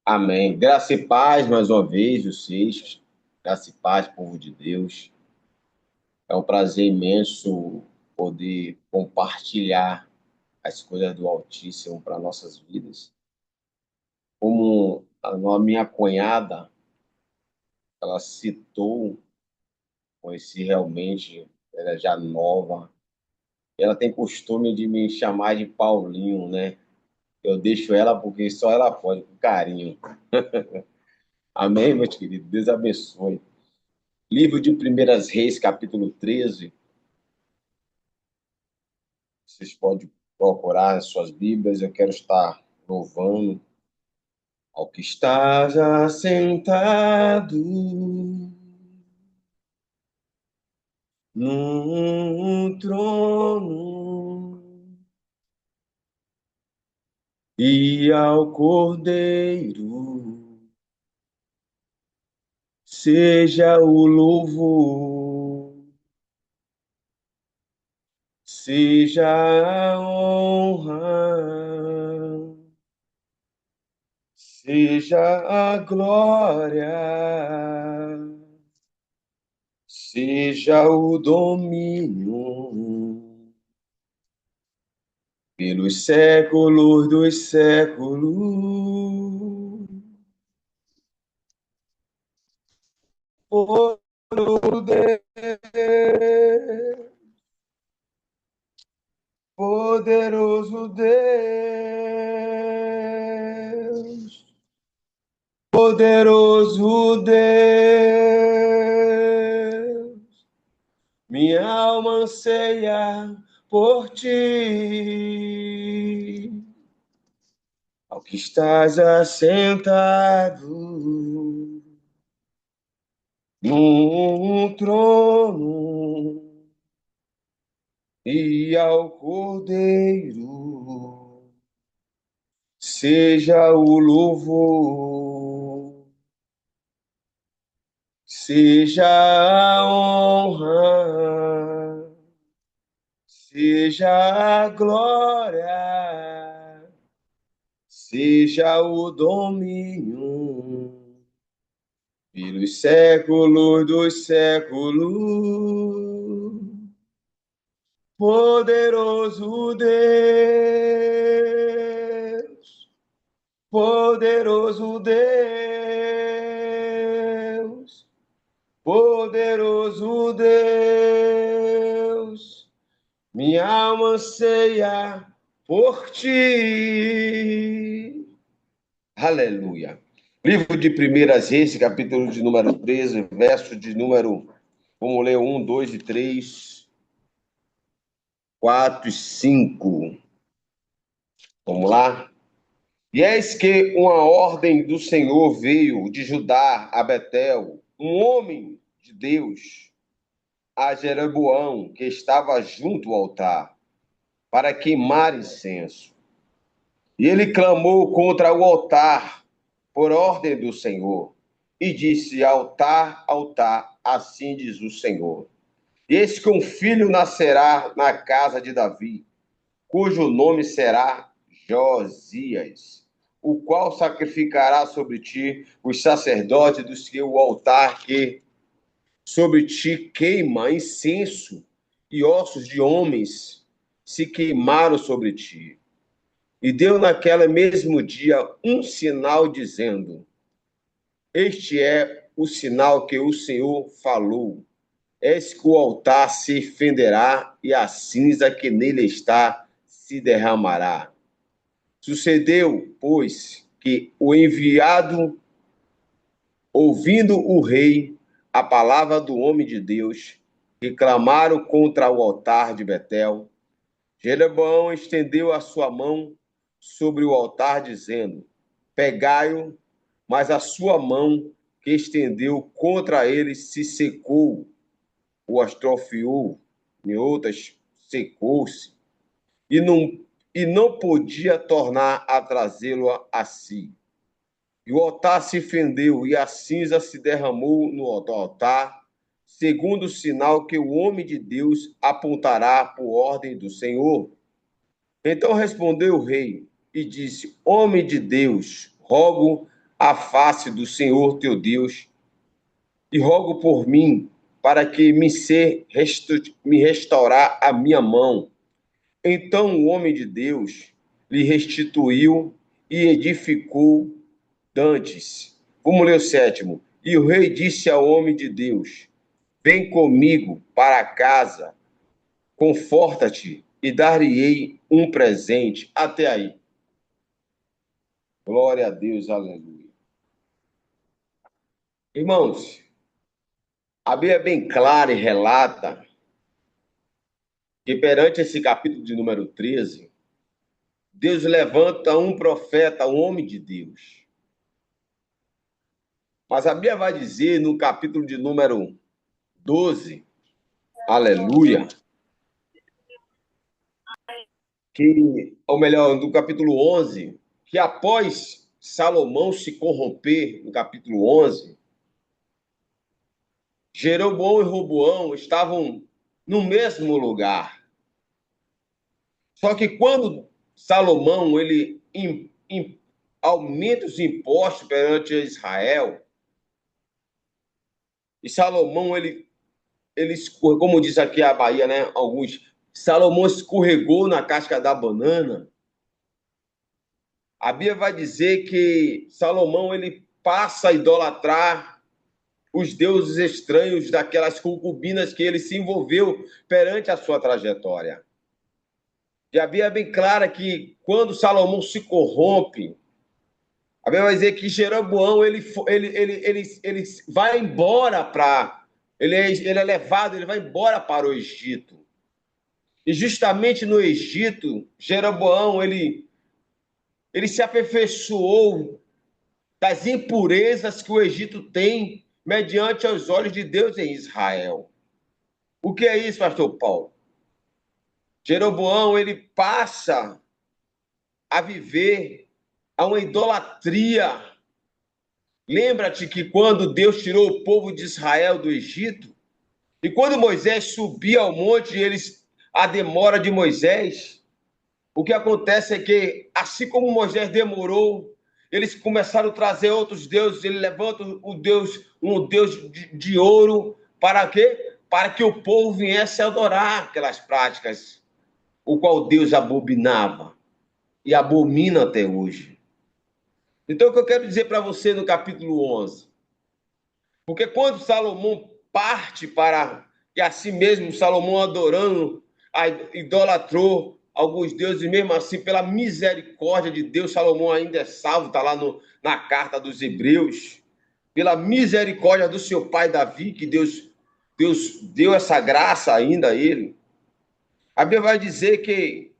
Amém. Graça e paz, mais uma vez, vocês. Graça e paz, povo de Deus. É um prazer imenso poder compartilhar as coisas do Altíssimo para nossas vidas. Como a minha cunhada, ela citou, conheci realmente, ela é já nova. Ela tem costume de me chamar de Paulinho, né? Eu deixo ela porque só ela pode, com carinho. Amém, meus queridos? Deus abençoe. Livro de Primeiras Reis, capítulo 13. Vocês podem procurar nas suas Bíblias. Eu quero estar louvando ao que está já sentado num trono e ao Cordeiro seja o louvor, seja a honra, seja a glória, seja o domínio pelos séculos dos séculos. Poderoso Deus, poderoso Deus, poderoso Deus, minha alma anseia por ti, ao que estás assentado num trono e ao Cordeiro seja o louvor, seja a honra, seja a glória, seja o domínio pelos séculos dos séculos. Poderoso Deus, poderoso Deus, poderoso Deus, minha alma anseia por ti. Aleluia. Livro de Primeiras Reis, capítulo de número 13, verso de número, vamos ler 1, 2 e 3, 4 e 5. Vamos lá? E eis que uma ordem do Senhor veio de Judá a Betel, um homem de Deus, a Jeroboão, que estava junto ao altar, para queimar incenso. E ele clamou contra o altar, por ordem do Senhor, e disse: altar, altar, assim diz o Senhor. Eis que um filho nascerá na casa de Davi, cujo nome será Josias, o qual sacrificará sobre ti os sacerdotes do seu altar, que sobre ti queima incenso, e ossos de homens se queimaram sobre ti. E deu naquele mesmo dia um sinal, dizendo: este é o sinal que o Senhor falou. Eis que o altar se fenderá e a cinza que nele está se derramará. Sucedeu, pois, que o enviado, ouvindo o rei a palavra do homem de Deus, que clamaram contra o altar de Betel, Jeroboão estendeu a sua mão sobre o altar, dizendo: pegai-o, mas a sua mão que estendeu contra ele se secou, o astrofiou, em outras secou-se, e não podia tornar a trazê-lo a si. E o altar se fendeu, e a cinza se derramou no altar, segundo o sinal que o homem de Deus apontará por ordem do Senhor. Então respondeu o rei e disse: homem de Deus, rogo a face do Senhor teu Deus e rogo por mim para que me restaurar a minha mão. Então o homem de Deus lhe restituiu e edificou dantes. Vamos ler o sétimo. E o rei disse ao homem de Deus: vem comigo para casa, conforta-te e dar-lhe-ei um presente. Até aí. Glória a Deus, aleluia. Irmãos, a Bíblia é bem clara e relata que perante esse capítulo de número 13, Deus levanta um profeta, um homem de Deus. Mas a Bíblia vai dizer no capítulo de número 12, aleluia, ou melhor, no capítulo 11, que após Salomão se corromper, no capítulo 11, Jeroboão e Roboão estavam no mesmo lugar. Só que quando Salomão ele aumenta os impostos perante Israel, e Salomão ele como diz aqui a Bahia, né? Alguns, Salomão escorregou na casca da banana. A Bíblia vai dizer que Salomão ele passa a idolatrar os deuses estranhos daquelas concubinas que ele se envolveu perante a sua trajetória. E a Bíblia é bem clara que quando Salomão se corrompe, a Bíblia vai dizer que Jeroboão ele vai embora para... Ele é levado, ele vai embora para o Egito. E justamente no Egito, Jeroboão ele se aperfeiçoou das impurezas que o Egito tem mediante os olhos de Deus em Israel. O que é isso, pastor Paulo? Jeroboão ele passa a viver a uma idolatria. Lembra-te que quando Deus tirou o povo de Israel do Egito, e quando Moisés subia ao monte, a demora de Moisés, o que acontece é que, assim como Moisés demorou, eles começaram a trazer outros deuses, ele levanta um Deus de ouro, para quê? Para que o povo viesse a adorar aquelas práticas, o qual Deus abominava e abomina até hoje. Então, o que eu quero dizer para você no capítulo 11? Porque quando Salomão parte para... E assim mesmo, Salomão adorando, idolatrou alguns deuses, e mesmo assim, pela misericórdia de Deus, Salomão ainda é salvo, está lá na carta dos Hebreus. Pela misericórdia do seu pai Davi, que Deus deu essa graça ainda a ele. A Bíblia vai dizer que,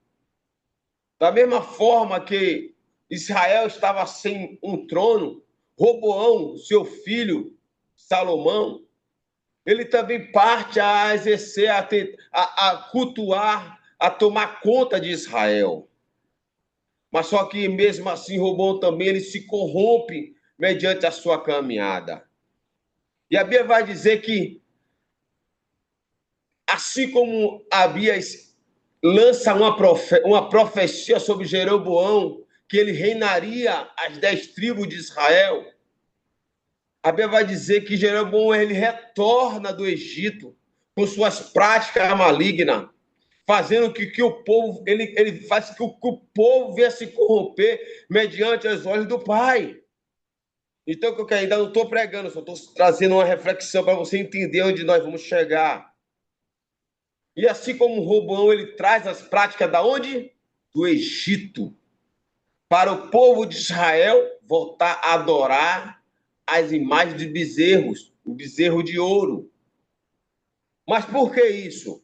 da mesma forma que Israel estava sem um trono, Roboão, seu filho, Salomão, ele também parte a exercer, a cultuar, a tomar conta de Israel. Mas só que mesmo assim, Roboão também ele se corrompe mediante a sua caminhada. E a Bíblia vai dizer que, assim como Abias lança uma profecia sobre Jeroboão, que ele reinaria as 10 tribos de Israel, a Bíblia vai dizer que Jeroboão ele retorna do Egito com suas práticas malignas, fazendo que o povo ele faz que o povo venha se corromper mediante os olhos do Pai. Então, que eu ainda não estou pregando, só estou trazendo uma reflexão para você entender onde nós vamos chegar. E assim como o Roboão ele traz as práticas da onde? Do Egito, para o povo de Israel voltar a adorar as imagens de bezerros, o bezerro de ouro. Mas por que isso?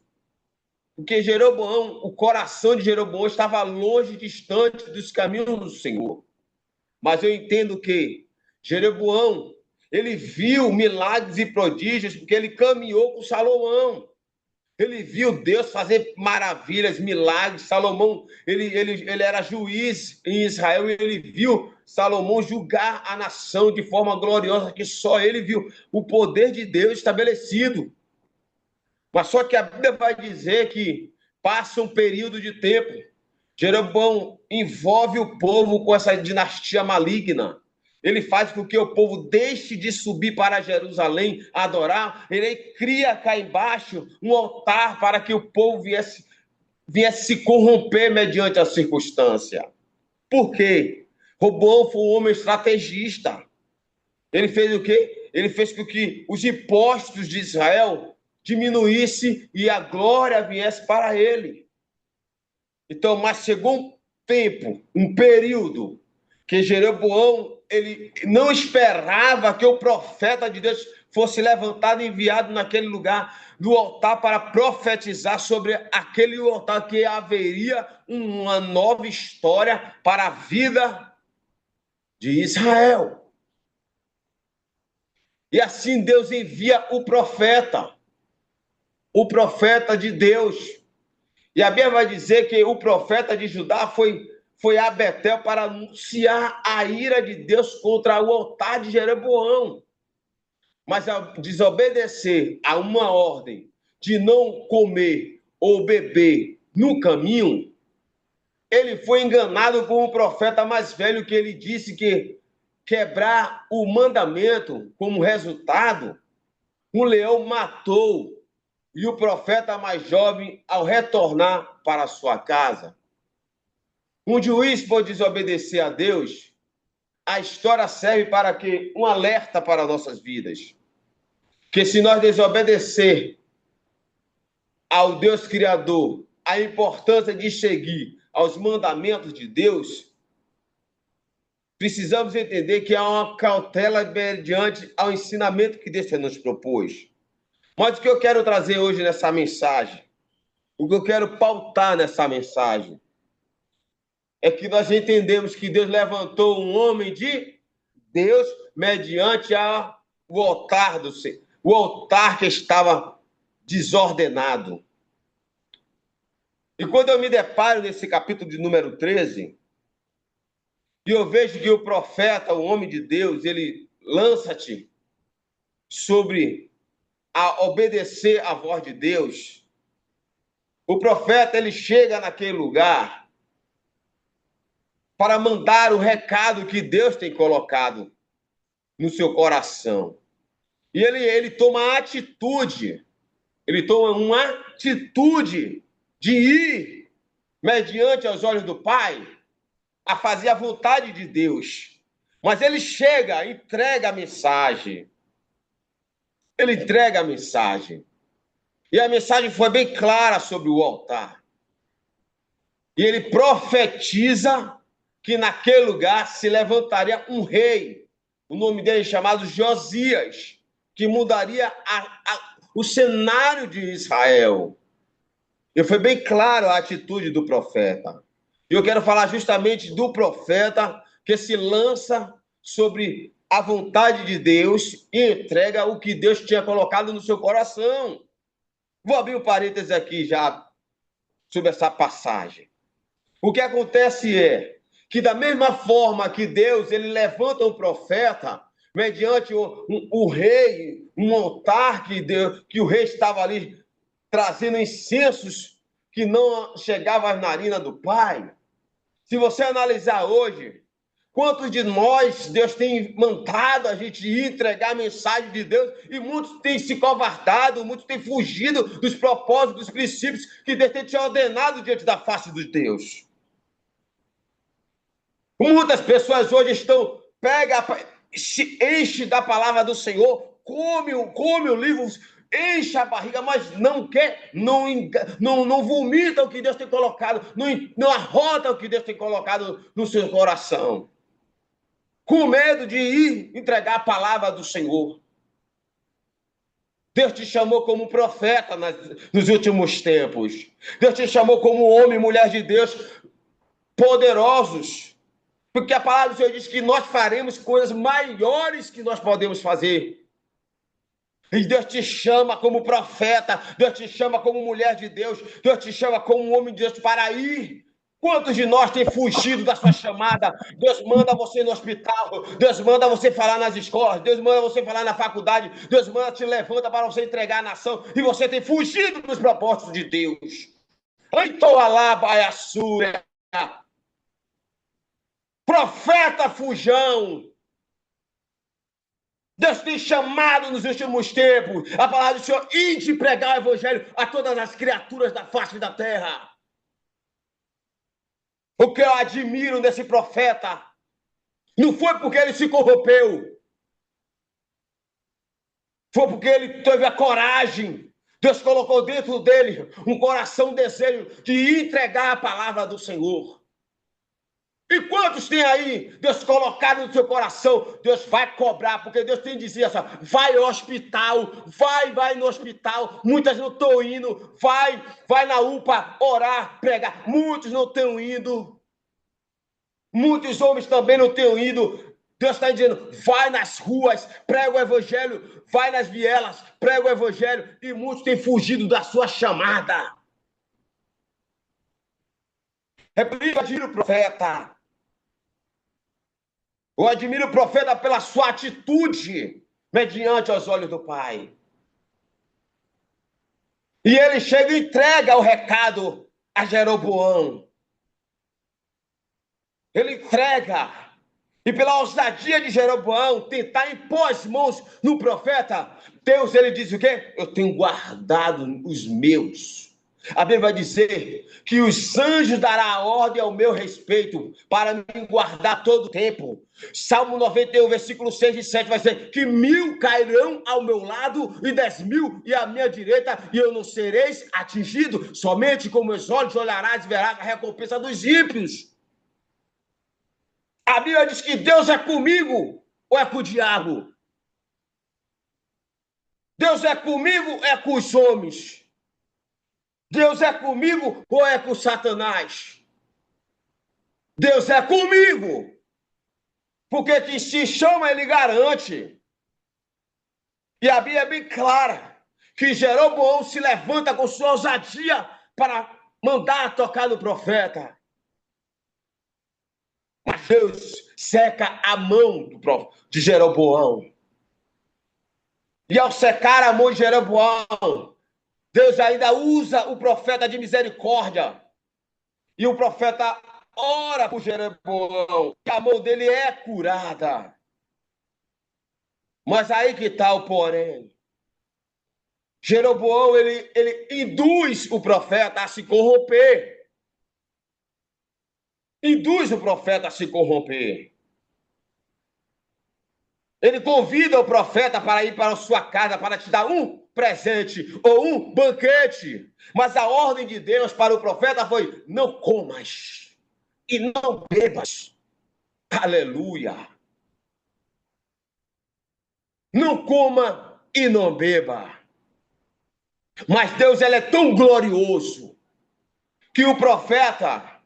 Porque Jeroboão, o coração de Jeroboão estava longe, distante dos caminhos do Senhor. Mas eu entendo que Jeroboão, ele viu milagres e prodígios porque ele caminhou com Salomão. Ele viu Deus fazer maravilhas, milagres. Salomão, ele era juiz em Israel e ele viu Salomão julgar a nação de forma gloriosa, que só ele viu o poder de Deus estabelecido. Mas só que a Bíblia vai dizer que passa um período de tempo. Jeroboão envolve o povo com essa dinastia maligna. ele faz com que o povo deixe de subir para Jerusalém adorar, ele cria cá embaixo um altar para que o povo viesse se corromper mediante a circunstância. Por quê? Roboão foi um homem estrategista. Ele fez o quê? Ele fez com que os impostos de Israel diminuíssem e a glória viesse para ele. Então, mas chegou um tempo, um período, que Jeroboão, ele não esperava que o profeta de Deus fosse levantado e enviado naquele lugar do altar para profetizar sobre aquele altar, que haveria uma nova história para a vida de Israel. E assim Deus envia o profeta de Deus. E a Bíblia vai dizer que o profeta de Judá foi a Betel para anunciar a ira de Deus contra o altar de Jeroboão. Mas ao desobedecer a uma ordem de não comer ou beber no caminho, ele foi enganado com o profeta mais velho, que ele disse que quebrar o mandamento, como resultado, um leão matou, e o profeta mais jovem, ao retornar para sua casa, um juiz por desobedecer a Deus, a história serve para que um alerta para nossas vidas, que se nós desobedecer ao Deus Criador, a importância de seguir aos mandamentos de Deus, precisamos entender que há uma cautela mediante ao ensinamento que Deus nos propôs. Mas o que eu quero trazer hoje nessa mensagem, o que eu quero pautar nessa mensagem, é que nós entendemos que Deus levantou um homem de Deus mediante o altar do Senhor, o altar que estava desordenado. E quando eu me deparo nesse capítulo de número 13, e eu vejo que o profeta, o homem de Deus, ele lança-te sobre a obedecer à voz de Deus. O profeta, ele chega naquele lugar para mandar o recado que Deus tem colocado no seu coração. E ele toma uma atitude de ir, mediante aos olhos do Pai, a fazer a vontade de Deus. Mas ele chega, entrega a mensagem. Ele entrega a mensagem. E a mensagem foi bem clara sobre o altar. E ele profetiza que naquele lugar se levantaria um rei, o nome dele é chamado Josias, que mudaria o cenário de Israel. E foi bem claro a atitude do profeta. E eu quero falar justamente do profeta que se lança sobre a vontade de Deus e entrega o que Deus tinha colocado no seu coração. Vou abrir um parênteses aqui já sobre essa passagem. O que acontece é que da mesma forma que Deus ele levanta um profeta mediante o rei, um altar que o rei estava ali trazendo incensos que não chegavam às narinas do Pai. Se você analisar hoje, quantos de nós Deus tem mandado a gente ir entregar a mensagem de Deus e muitos têm se covardado, muitos têm fugido dos propósitos, dos princípios que Deus tem te ordenado diante da face de Deus. Muitas pessoas hoje se enche da palavra do Senhor, come o livro, enche a barriga, mas não quer, não vomita o que Deus tem colocado, não arrota o que Deus tem colocado no seu coração. Com medo de ir entregar a palavra do Senhor. Deus te chamou como profeta nos últimos tempos. Deus te chamou como homem e mulher de Deus poderosos. Porque a palavra do Senhor diz que nós faremos coisas maiores que nós podemos fazer. E Deus te chama como profeta, Deus te chama como mulher de Deus, Deus te chama como homem de Deus para ir. Quantos de nós têm fugido da sua chamada? Deus manda você no hospital, Deus manda você falar nas escolas, Deus manda você falar na faculdade, Deus manda te levanta para você entregar a nação, e você tem fugido dos propósitos de Deus. Profeta fujão, Deus tem chamado nos últimos tempos. A palavra do Senhor, ide pregar o evangelho a todas as criaturas da face da terra. O que eu admiro desse profeta não foi porque ele se corrompeu, foi porque ele teve a coragem. Deus colocou dentro dele um coração, um desejo de entregar a palavra do Senhor. E quantos tem aí, Deus colocado no seu coração, Deus vai cobrar, porque Deus tem dizer assim, vai ao hospital, vai no hospital, muitas não estão indo, vai na UPA orar, pregar, muitos não estão indo, muitos homens também não estão indo. Deus está dizendo, vai nas ruas, prega o evangelho, vai nas vielas, prega o evangelho, e muitos têm fugido da sua chamada. É por isso que eu admiro o profeta. Eu admiro o profeta pela sua atitude mediante os olhos do Pai. E ele chega e entrega o recado a Jeroboão. Ele entrega. E pela ousadia de Jeroboão tentar impor as mãos no profeta, Deus, ele diz o quê? Eu tenho guardado os meus. A Bíblia vai dizer que os anjos darão a ordem ao meu respeito para me guardar todo o tempo. Salmo 91, versículo 6 e 7 vai dizer que 1000 cairão ao meu lado e 10.000 à minha direita e eu não sereis atingido. Somente com meus olhos olharás e verás a recompensa dos ímpios. A Bíblia diz que Deus é comigo ou é com o diabo? Deus é comigo ou é com os homens? Deus é comigo ou é com Satanás? Deus é comigo. Porque que se chama, ele garante. E a Bíblia é bem clara que Jeroboão se levanta com sua ousadia para mandar tocar no profeta. Mas Deus seca a mão de Jeroboão. E ao secar a mão de Jeroboão, Deus ainda usa o profeta de misericórdia. E o profeta ora por Jeroboão, que a mão dele é curada. Mas aí que está o porém. Jeroboão, ele induz o profeta a se corromper. Induz o profeta a se corromper. Ele convida o profeta para ir para a sua casa para te dar um presente ou um banquete. Mas a ordem de Deus para o profeta foi: não comas e não bebas. Aleluia. Não coma e não beba. Mas Deus, ele é tão glorioso que o profeta,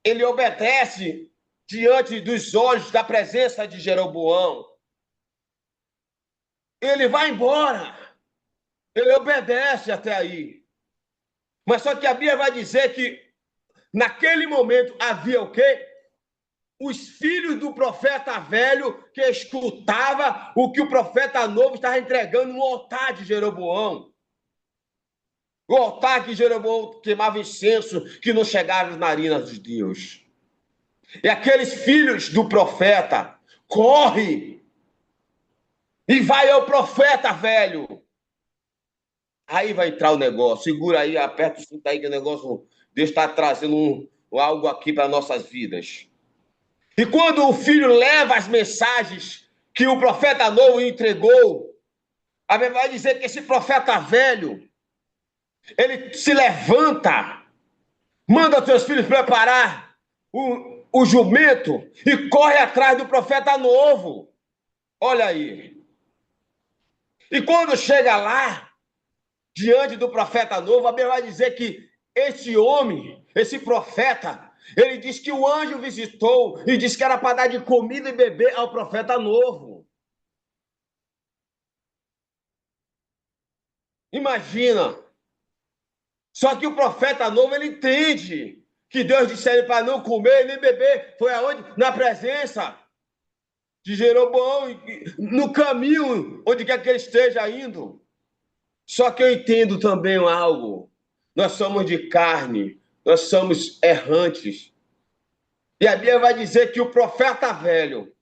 ele obedece diante dos olhos da presença de Jeroboão. Ele vai embora. Ele obedece até aí. Mas só que a Bíblia vai dizer que naquele momento havia o quê? Os filhos do profeta velho que escutava o que o profeta novo estava entregando no altar de Jeroboão. O altar que Jeroboão queimava incenso que não chegava às narinas de Deus. E aqueles filhos do profeta correm e vai ao profeta velho. Aí vai entrar o negócio. Segura aí, aperta o cinto aí que o negócio Deus está trazendo algo aqui para nossas vidas. E quando o filho leva as mensagens que o profeta novo entregou, a Bíblia vai dizer que esse profeta velho, ele se levanta, manda os seus filhos preparar o jumento e corre atrás do profeta novo. Olha aí. E quando chega lá, diante do profeta novo, a Bíblia vai dizer que esse homem, esse profeta, ele diz que o anjo visitou e disse que era para dar de comida e beber ao profeta novo. Imagina. Só que o profeta novo, ele entende que Deus disse a ele para não comer nem beber. Foi aonde? Na presença de Jeroboão, no caminho, onde quer que ele esteja indo. Só que eu entendo também algo. Nós somos de carne, nós somos errantes. E a Bíblia vai dizer que o profeta velho,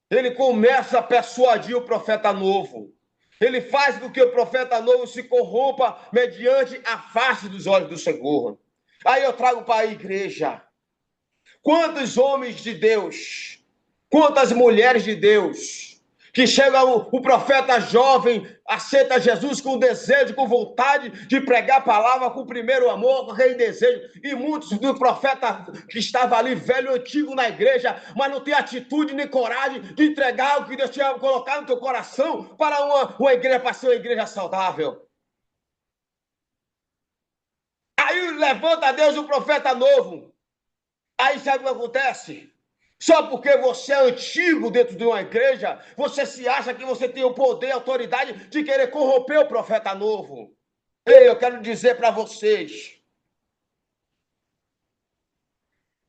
Ele começa a persuadir o profeta novo. Ele faz com que o profeta novo se corrompa mediante a face dos olhos do Senhor. Aí eu trago para a igreja. Quantos homens de Deus, quantas mulheres de Deus, que chega o profeta jovem, aceita Jesus com desejo, com vontade de pregar a palavra, com o primeiro amor, com aquele desejo, e muitos do profeta que estava ali, velho, antigo na igreja, mas não tem atitude nem coragem de entregar o que Deus tinha colocado no teu coração para uma igreja, para ser uma igreja saudável. Aí levanta Deus um profeta novo. Aí sabe o que acontece? Só porque você é antigo dentro de uma igreja, você se acha que você tem o poder e a autoridade de querer corromper o profeta novo. Ei, eu quero dizer para vocês,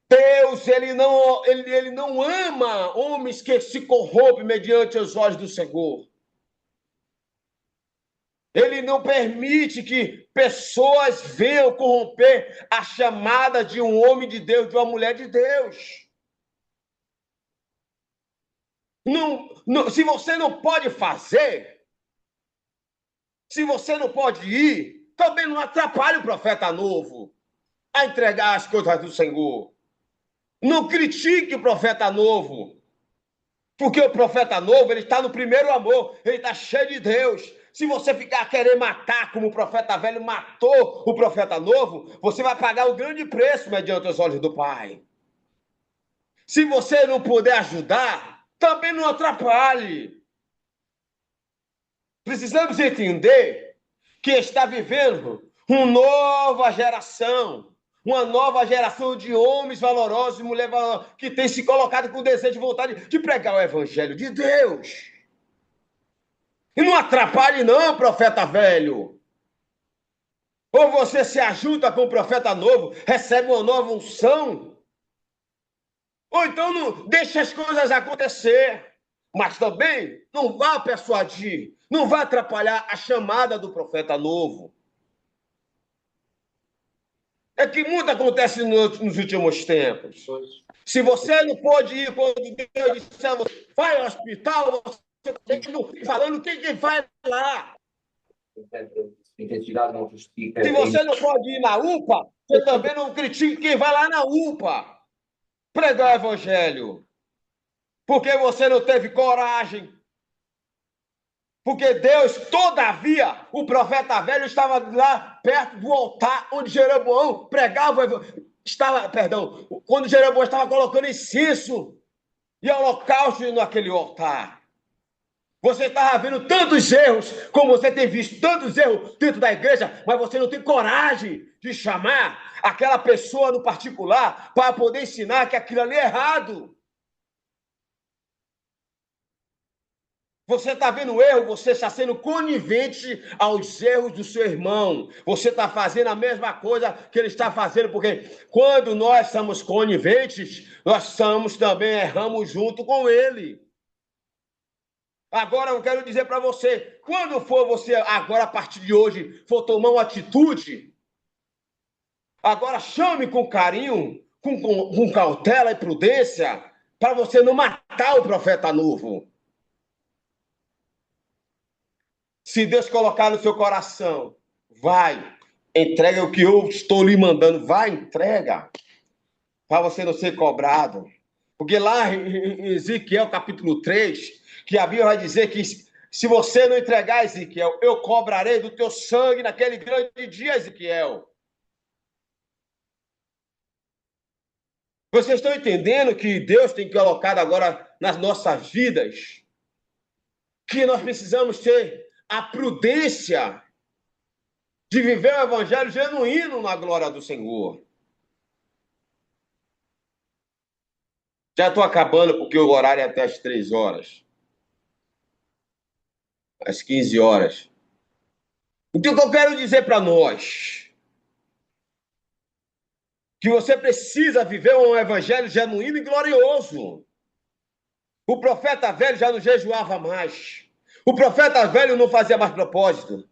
Deus, ele não ama homens que se corrompem mediante os olhos do Senhor. Ele não permite que pessoas venham corromper a chamada de um homem de Deus, de uma mulher de Deus. Se você não pode fazer, se você não pode ir, também não atrapalhe o profeta novo a entregar as coisas do Senhor. Não critique o profeta novo, porque o profeta novo, ele está no primeiro amor, ele está cheio de Deus. Se você ficar querer matar como o profeta velho matou o profeta novo, você vai pagar o grande preço mediante os olhos do Pai. Se você não puder ajudar, também não atrapalhe. Precisamos entender que está vivendo uma nova geração de homens valorosos e mulheres valorosas que tem se colocado com desejo e vontade de pregar o evangelho de Deus. E não atrapalhe não, profeta velho. Ou você se ajunta com o profeta novo, recebe uma nova unção, ou então não deixa as coisas acontecer. Mas também não vá persuadir, não vá atrapalhar a chamada do profeta novo. É que muito acontece nos últimos tempos. Se você não pode ir quando Deus disser, vai ao hospital, você tem que ir falando quem vai lá. Se você não pode ir na UPA, você também não critique quem vai lá na UPA pregar o evangelho. Porque você não teve coragem. Porque Deus, todavia, o profeta velho estava lá perto do altar onde Jeroboão pregava, quando Jeroboão estava colocando incenso e holocausto naquele altar. Você estava vendo tantos erros, como você tem visto tantos erros dentro da igreja, mas você não tem coragem de chamar aquela pessoa no particular para poder ensinar que aquilo ali é errado. Você está vendo erro, você está sendo conivente aos erros do seu irmão. Você está fazendo a mesma coisa que ele está fazendo, porque quando nós somos coniventes, nós também erramos junto com ele. Agora eu quero dizer para você, quando for você, agora a partir de hoje, for tomar uma atitude, agora chame com carinho, com cautela e prudência, para você não matar o profeta novo. Se Deus colocar no seu coração, vai, entrega o que eu estou lhe mandando, vai, entrega, para você não ser cobrado. Porque lá em Ezequiel capítulo 3, que a Bíblia vai dizer que se você não entregar, Ezequiel, eu cobrarei do teu sangue naquele grande dia, Ezequiel. Vocês estão entendendo que Deus tem colocado agora nas nossas vidas? Que nós precisamos ter a prudência de viver o evangelho genuíno na glória do Senhor. Já estou acabando, porque o horário é até as 3 horas. Às 15 horas. Então, o que eu quero dizer para nós? Que você precisa viver um evangelho genuíno e glorioso. O profeta velho já não jejuava mais. O profeta velho não fazia mais propósito.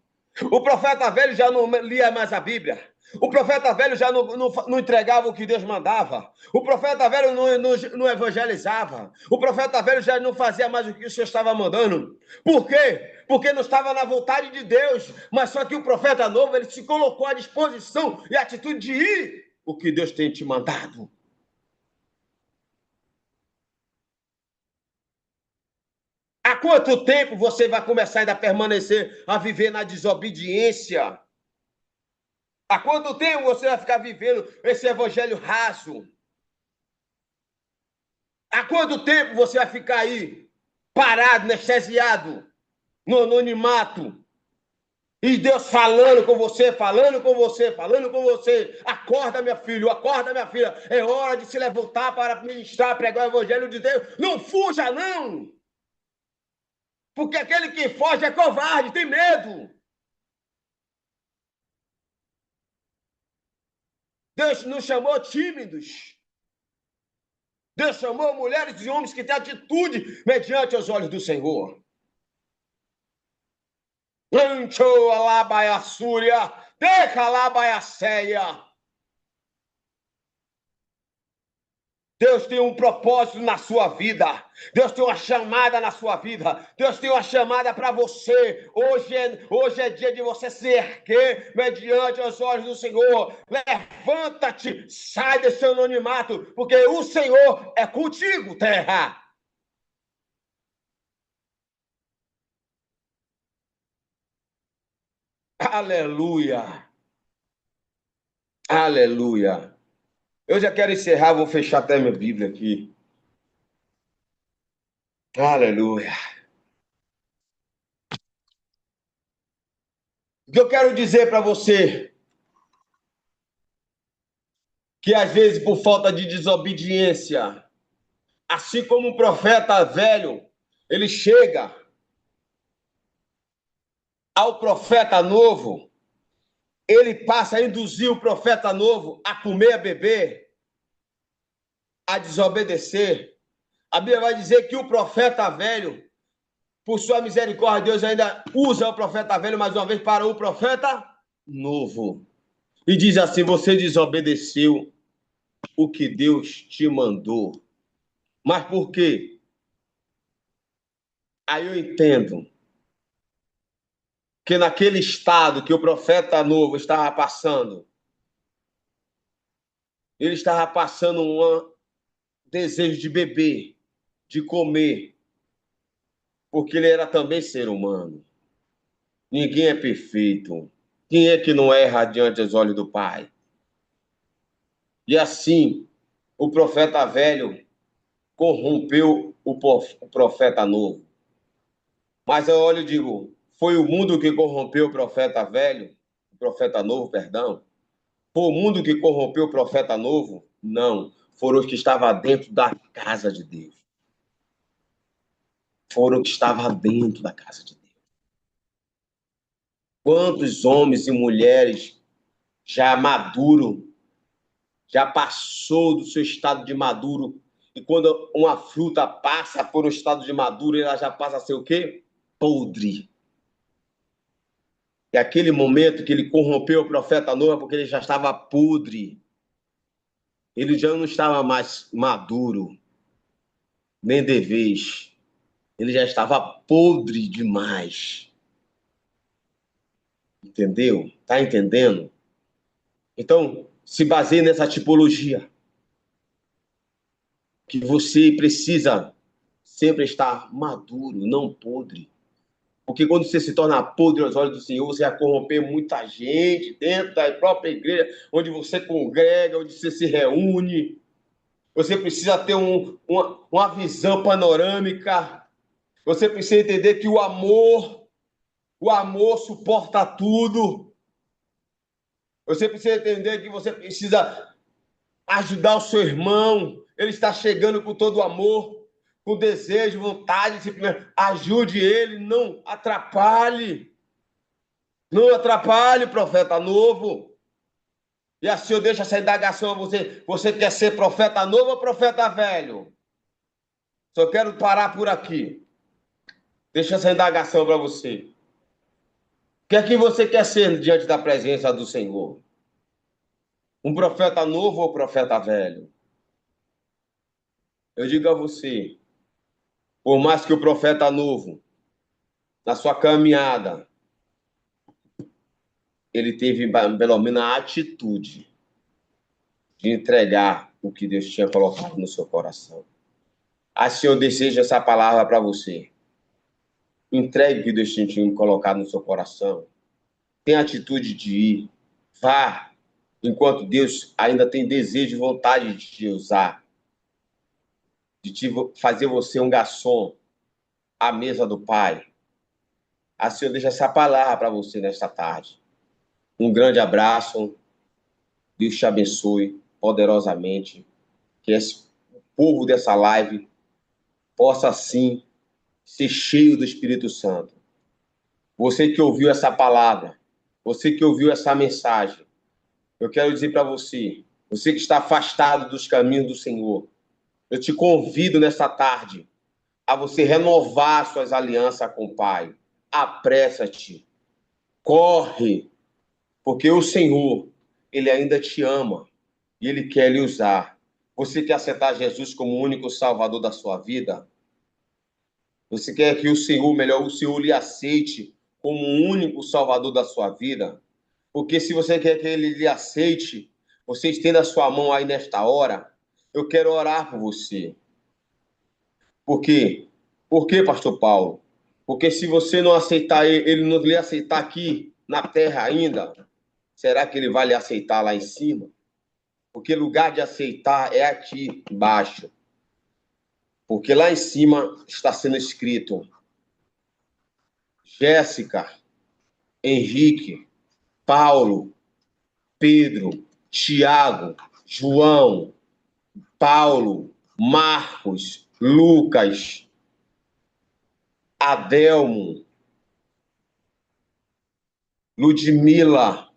O profeta velho já não lia mais a Bíblia. O profeta velho já não entregava o que Deus mandava. O profeta velho não evangelizava. O profeta velho já não fazia mais o que o Senhor estava mandando. Por quê? Porque não estava na vontade de Deus. Mas só que o profeta novo, ele se colocou à disposição e à atitude de ir o que Deus tem te mandado. Há quanto tempo você vai começar ainda a permanecer a viver na desobediência? Há quanto tempo você vai ficar vivendo esse evangelho raso? Há quanto tempo você vai ficar aí, parado, anestesiado, no anonimato? E Deus falando com você, falando com você, falando com você. Acorda, meu filho, acorda, minha filha. É hora de se levantar para ministrar, pregar o evangelho de Deus. Não fuja, não! Porque aquele que foge é covarde, tem medo. Deus nos chamou tímidos. Deus chamou mulheres e homens que têm atitude mediante os olhos do Senhor. Lancho alabaiaçúria, deca alabaiacéia. Deus tem um propósito na sua vida. Deus tem uma chamada na sua vida. Deus tem uma chamada para você. Hoje é dia de você se erguer mediante os olhos do Senhor. Levanta-te, sai desse anonimato, porque o Senhor é contigo, terra. Aleluia. Aleluia. Eu já quero encerrar, vou fechar até minha Bíblia aqui. Aleluia. O que eu quero dizer para você, que às vezes por falta de desobediência, assim como o profeta velho, ele chega ao profeta novo, ele passa a induzir o profeta novo a comer, a beber, a desobedecer. A Bíblia vai dizer que o profeta velho, por sua misericórdia, Deus ainda usa o profeta velho mais uma vez para o profeta novo. E diz assim: você desobedeceu o que Deus te mandou. Mas por quê? Aí eu entendo que naquele estado que o profeta novo estava passando, ele estava passando um desejo de beber, de comer, porque ele era também ser humano. Ninguém é perfeito. Quem é que não erra diante dos olhos do Pai? E assim, o profeta velho corrompeu o profeta novo. Mas eu olho e digo, foi o mundo que corrompeu o profeta velho? O profeta novo, perdão? Foi o mundo que corrompeu o profeta novo? Não. Foram os que estavam dentro da casa de Deus. Foram os que estavam dentro da casa de Deus. Quantos homens e mulheres já maduro, já passou do seu estado de maduro, e quando uma fruta passa por um estado de maduro, ela já passa a ser o quê? Podre. E aquele momento que ele corrompeu o profeta novo é porque ele já estava podre. Ele já não estava mais maduro, nem de vez. Ele já estava podre demais. Entendeu? Tá entendendo? Então, se baseie nessa tipologia. Que você precisa sempre estar maduro, não podre. Porque quando você se torna podre aos olhos do Senhor, você vai corromper muita gente dentro da própria igreja, onde você congrega, onde você se reúne. Você precisa ter uma visão panorâmica. Você precisa entender que o amor suporta tudo. Você precisa entender que você precisa ajudar o seu irmão. Ele está chegando com todo o amor, com desejo, vontade, disciplina. Ajude ele, não atrapalhe. Não atrapalhe o profeta novo. E assim eu deixo essa indagação a você. Você quer ser profeta novo ou profeta velho? Só quero parar por aqui. Deixa essa indagação para você. O que é que você quer ser diante da presença do Senhor? Um profeta novo ou profeta velho? Eu digo a você, por mais que o profeta novo, na sua caminhada, ele teve pelo menos a atitude de entregar o que Deus tinha colocado no seu coração. Assim eu desejo essa palavra para você. Entregue o que Deus tinha colocado no seu coração. Tenha a atitude de ir. Vá, enquanto Deus ainda tem desejo e vontade de te usar, de te fazer você um garçom à mesa do Pai. Assim eu deixo essa palavra para você nesta tarde. Um grande abraço. Deus te abençoe poderosamente. Que o povo dessa live possa, sim, ser cheio do Espírito Santo. Você que ouviu essa palavra, você que ouviu essa mensagem, eu quero dizer para você, você que está afastado dos caminhos do Senhor, eu te convido nesta tarde a você renovar suas alianças com o Pai. Apressa-te, corre, porque o Senhor, Ele ainda te ama e Ele quer lhe usar. Você quer aceitar Jesus como o único Salvador da sua vida? Você quer que o Senhor, melhor, o Senhor lhe aceite como o único Salvador da sua vida? Porque se você quer que Ele lhe aceite, você estenda a sua mão aí nesta hora, eu quero orar por você. Por quê? Por quê, pastor Paulo? Porque se você não aceitar ele não lhe aceitar aqui na terra ainda, será que ele vai lhe aceitar lá em cima? Porque lugar de aceitar é aqui embaixo. Porque lá em cima está sendo escrito: Jéssica, Henrique, Paulo, Pedro, Tiago, João, Paulo, Marcos, Lucas, Adelmo, Ludmila,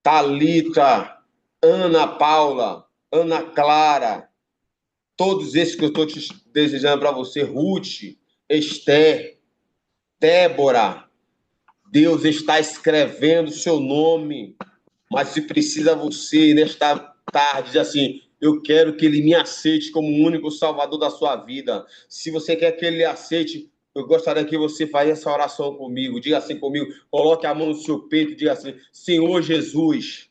Talita, Ana Paula, Ana Clara, todos esses que eu estou te desejando para você, Ruth, Esther, Débora, Deus está escrevendo o seu nome, mas se precisa você, nesta tarde, dizer assim, eu quero que ele me aceite como o único salvador da sua vida. Se você quer que ele aceite, eu gostaria que você faça essa oração comigo. Diga assim comigo, coloque a mão no seu peito e diga assim, Senhor Jesus,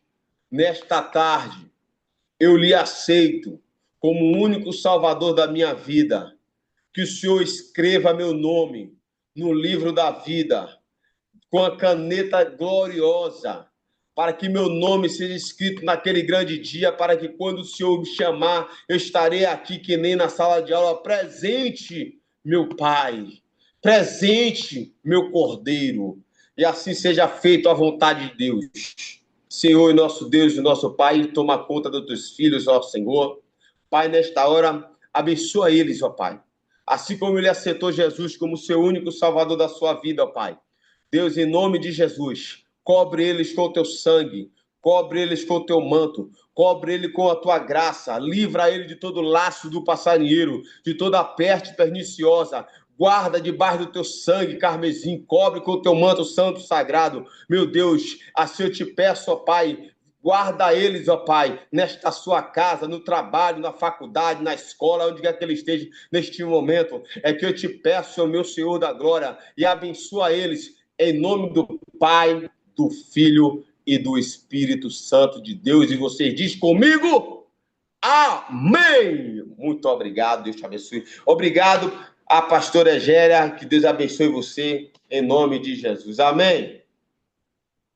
nesta tarde, eu lhe aceito como o único salvador da minha vida. Que o Senhor escreva meu nome no livro da vida, com a caneta gloriosa, para que meu nome seja escrito naquele grande dia, para que quando o Senhor me chamar, eu estarei aqui que nem na sala de aula, presente, meu Pai, presente, meu Cordeiro, e assim seja feito a vontade de Deus. Senhor, nosso Deus e nosso Pai, toma conta dos teus filhos, ó Senhor. Pai, nesta hora, abençoa eles, ó Pai. Assim como ele aceitou Jesus como seu único salvador da sua vida, ó Pai. Deus, em nome de Jesus, cobre eles com o teu sangue, cobre eles com o teu manto, cobre ele com a tua graça, livra ele de todo laço do passarinheiro, de toda peste perniciosa, guarda debaixo do teu sangue carmesim, cobre com o teu manto santo sagrado. Meu Deus, assim eu te peço, ó Pai, guarda eles, ó Pai, nesta sua casa, no trabalho, na faculdade, na escola, onde quer que ele esteja neste momento. É que eu te peço, ó meu Senhor da glória, e abençoa eles em nome do Pai, do Filho e do Espírito Santo de Deus. E você diz comigo? Amém! Muito obrigado, Deus te abençoe. Obrigado a pastora Egéria, que Deus abençoe você, em nome de Jesus. Amém!